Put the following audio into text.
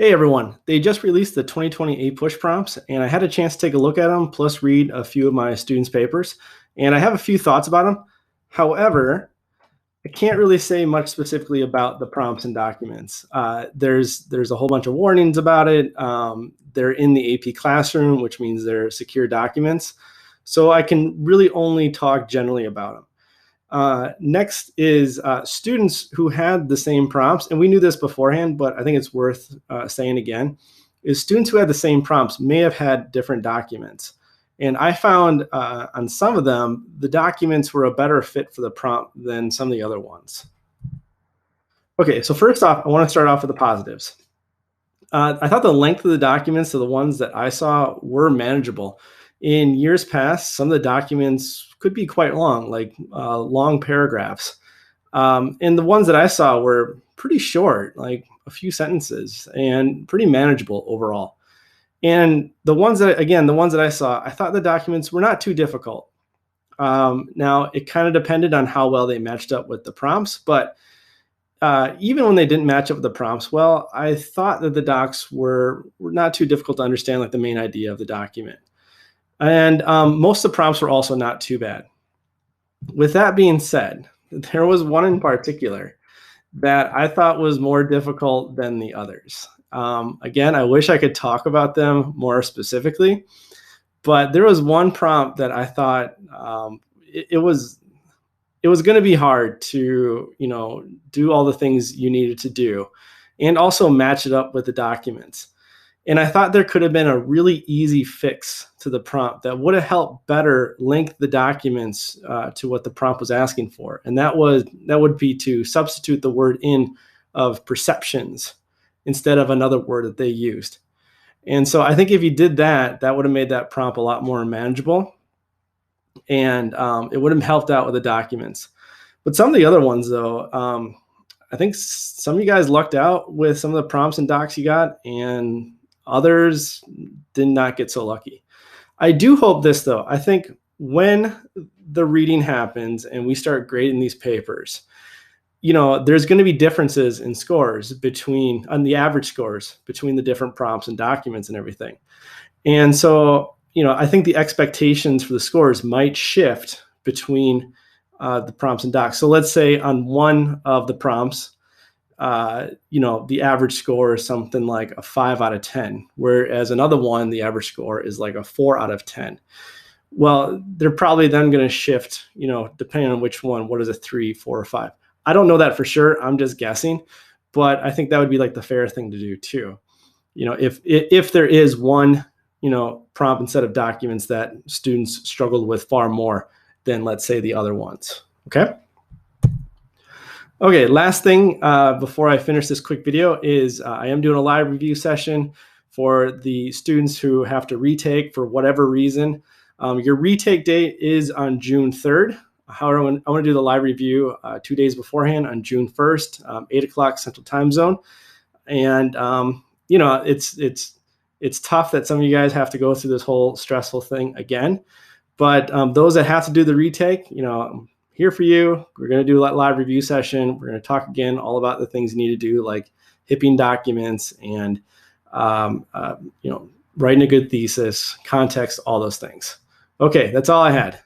Hey everyone, they just released the 2020 APUSH prompts and I had a chance to take a look at them plus read a few of my students' papers and I have a few thoughts about them. However, I can't really say much specifically about the prompts and documents. There's a whole bunch of warnings about it. They're in the AP classroom, which means they're secure documents. So I can really only talk generally about them. Next is students who had the same prompts, and we knew this beforehand, but I think it's worth saying again, is students who had the same prompts may have had different documents. And I found on some of them, the documents were a better fit for the prompt than some of the other ones. Okay, so first off, I want to start off with the positives. I thought the length of the documents of the ones that I saw were manageable. In years past, some of the documents could be quite long, like long paragraphs. And the ones that I saw were pretty short, like a few sentences, and pretty manageable overall. And the ones that I saw, I thought the documents were not too difficult. Now, it kind of depended on how well they matched up with the prompts, but even when they didn't match up with the prompts well, I thought that the docs were not too difficult to understand, like the main idea of the document. And most of the prompts were also not too bad. With that being said, there was one in particular that I thought was more difficult than the others. Again, I wish I could talk about them more specifically, but there was one prompt that I thought it was going to be hard to, do all the things you needed to do and also match it up with the documents. And I thought there could have been a really easy fix to the prompt that would have helped better link the documents to what the prompt was asking for. And that would be to substitute the word in of perceptions instead of another word that they used. And so I think if you did that, that would have made that prompt a lot more manageable. And it would have helped out with the documents. But some of the other ones, though, I think some of you guys lucked out with some of the prompts and docs you got, and others did not get so lucky. I do hope this, though. I think when the reading happens and we start grading these papers, there's going to be differences in scores on the average scores between the different prompts and documents and everything. And so, I think the expectations for the scores might shift between the prompts and docs. So let's say on one of the prompts, the average score is something like a 5 out of 10, whereas another one, the average score is like a 4 out of 10. Well, they're probably then going to shift, depending on which one, what is a 3, 4, or 5. I don't know that for sure. I'm just guessing, but I think that would be like the fair thing to do too. If there is one, prompt and set of documents that students struggled with far more than, let's say, the other ones. Okay, last thing before I finish this quick video is I am doing a live review session for the students who have to retake for whatever reason. Your retake date is on June 3rd. However, I want to do the live review 2 days beforehand on June 1st, 8 o'clock Central Time Zone. And, it's tough that some of you guys have to go through this whole stressful thing again. But those that have to do the retake, I'm here for you. We're going to do a live review session. We're going to talk again all about the things you need to do, like hipping documents and, writing a good thesis, context, all those things. Okay, that's all I had.